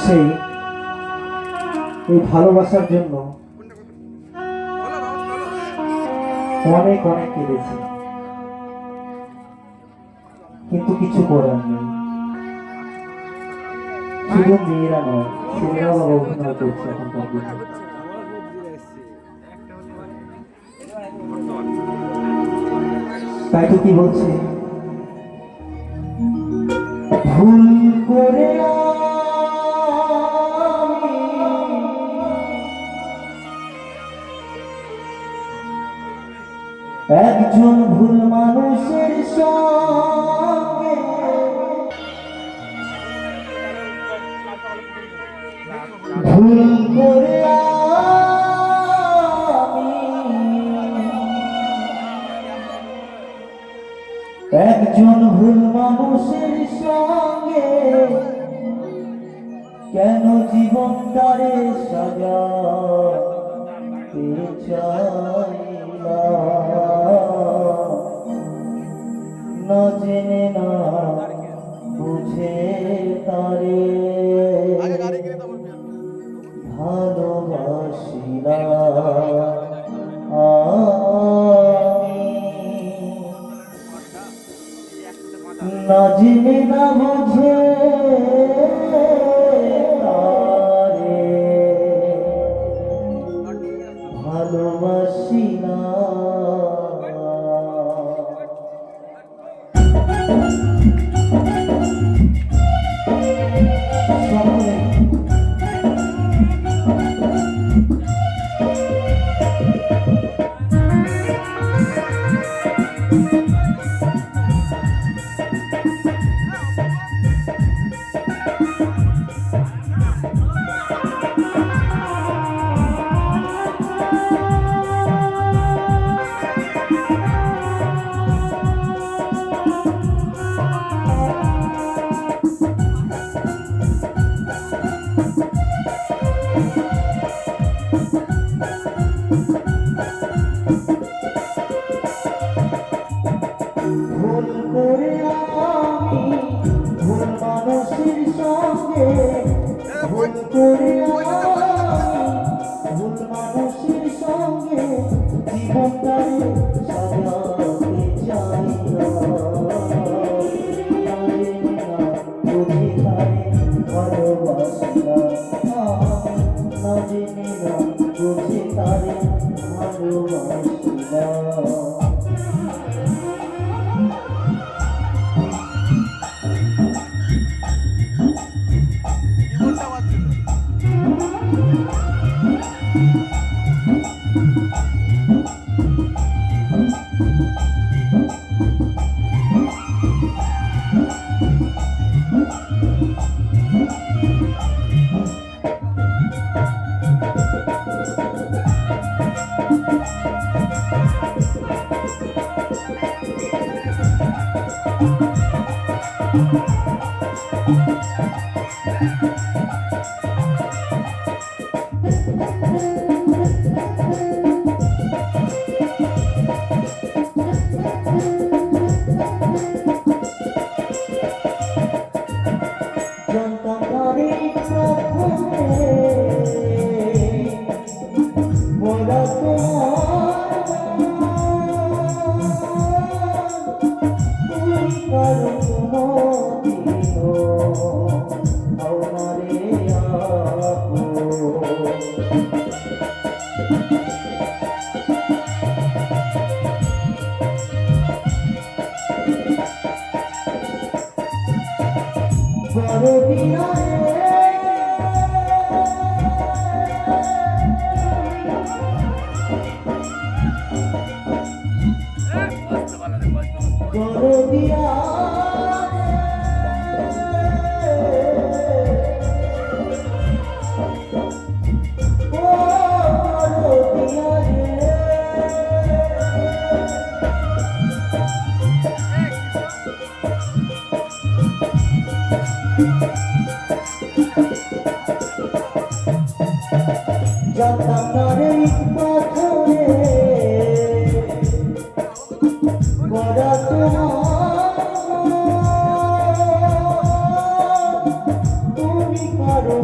বলছে এই ভালোবাসার জন্য অনেক অনেক কেঁদেছি, কিন্তু কিছু করার নেই। শুধু মেয়েরা নয়, ছেলেরাও বাবা অভিনয় করছে এখনকার দিনে। তাই তো কি বলছে, ভুল করে একজন ভুল মানুষের সঙ্গে ভুল করে একজন ভুল মানুষের সঙ্গে কেন জীবনটারে সাজাতে চাইলাম, না জেনে না বুঝে তারে ভালোবাসিলাম, না জেনে না বুঝে তারে ভালোবাসিলাম। ভুল করে আমি ভুল মানুষের সঙ্গে ভুল করে ভুল মানুষের সঙ্গে জীবনটারে সাজাতে চাইলাম, বুঝি তারে ভালোবাসিলাম, না জেনে না বুঝি তারে ভালোবাসিলাম। তুমি কারো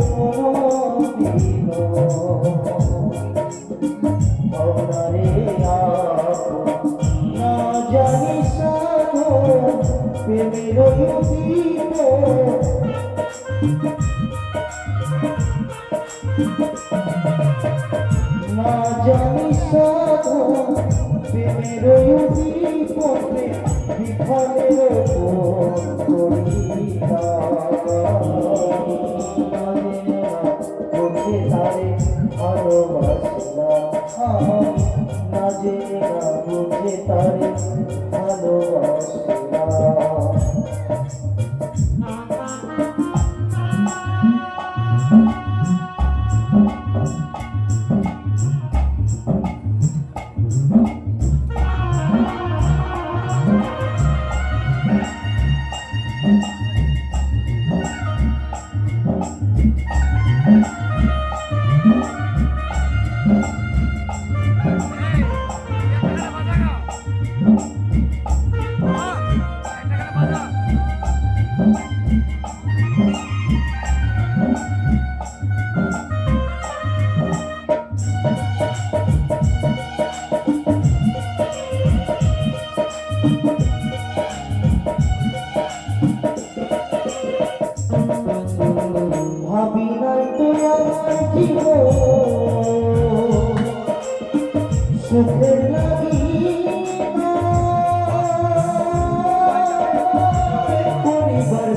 প্রেমের উদিত না জানি সাধু প্রেমের উদিত বিফলের করিতা বলতে তারে ভালোবাসলাম না জেনে না বুঝে তারে ভালোবাসলাম ভাবি নাই তো আমার জীবন সুখের লাগি পরিবার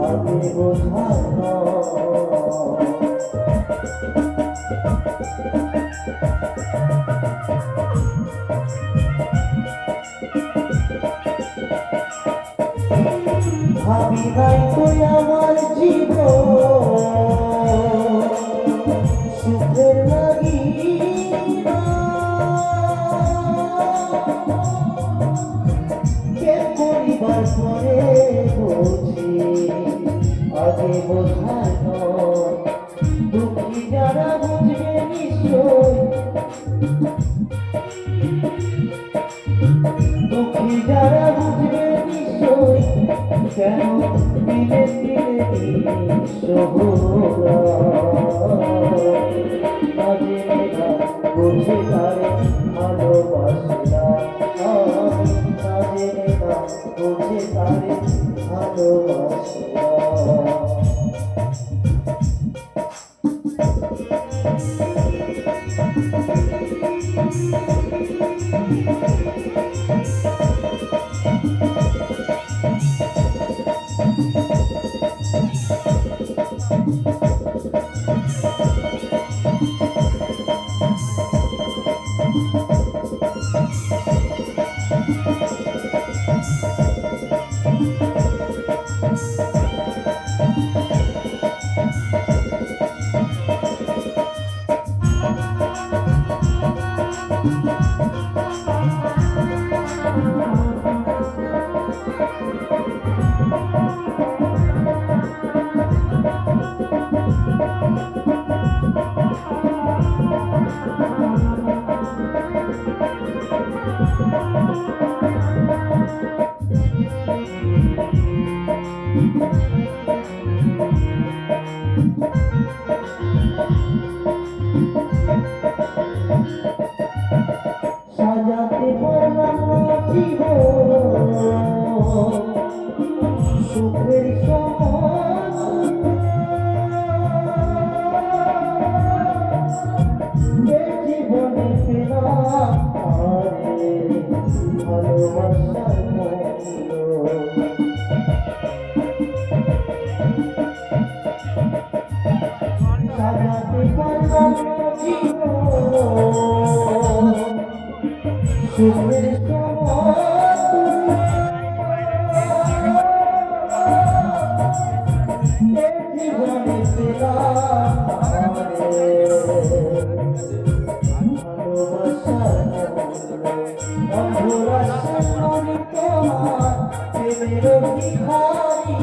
আগে বোঝানো ভাবি নাই তো আমার জীবন সুখের লাগি কে পরিবার করে বুঝি আগে বোঝানো দুঃখী যারা বুঝবে নিশ্চয় দুঃখী যারা বুঝবে নিশ্চয় কেন দিলে দিলে শোভরা না জেনে না বুঝে তারে ভালোবাসলাম না জেনে না বুঝে তারে ভালোবাসলাম সাজাতে পারলাম না জীবন সুখের সমান জীবনে পেলাম আরে ভালোবাসার মূল্য সাজাতে পারলাম না জীবন সুখের জীবনে পেলাম ভালোবাসার অন্ধরাশার মনে তোমার প্রেমের ভিখারি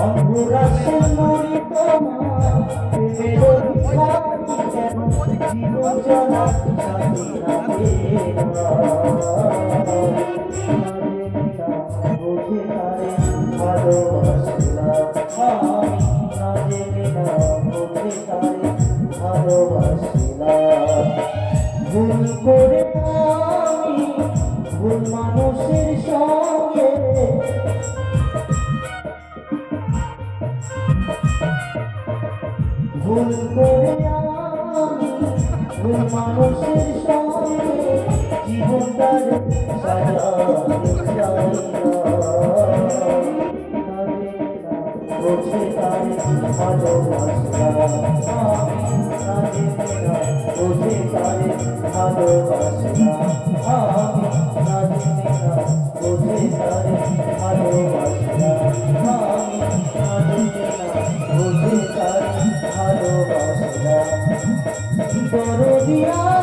অন্ধরাশার মনে তোমার প্রেমের ভিখারি কেন জীবন চলা সাথী লাগে বুঝে তারে ভালোবাসলাম না জেনে না বুঝে তারে ভালোবাসি না। ভুল করে আমি ভুল মানুষের সঙ্গে, ভুল করে আমি ভুল মানুষের সঙ্গে জীবনটার সাজাতে চাই না। বোঝে তার ভালোবাসা আমি না জেনে না, বোঝে তার ভালোবাসা আমি না জেনে না, বোঝে তার ভালোবাসা আমি না জেনে না, বোঝে তার ভালোবাসা। দরদিয়া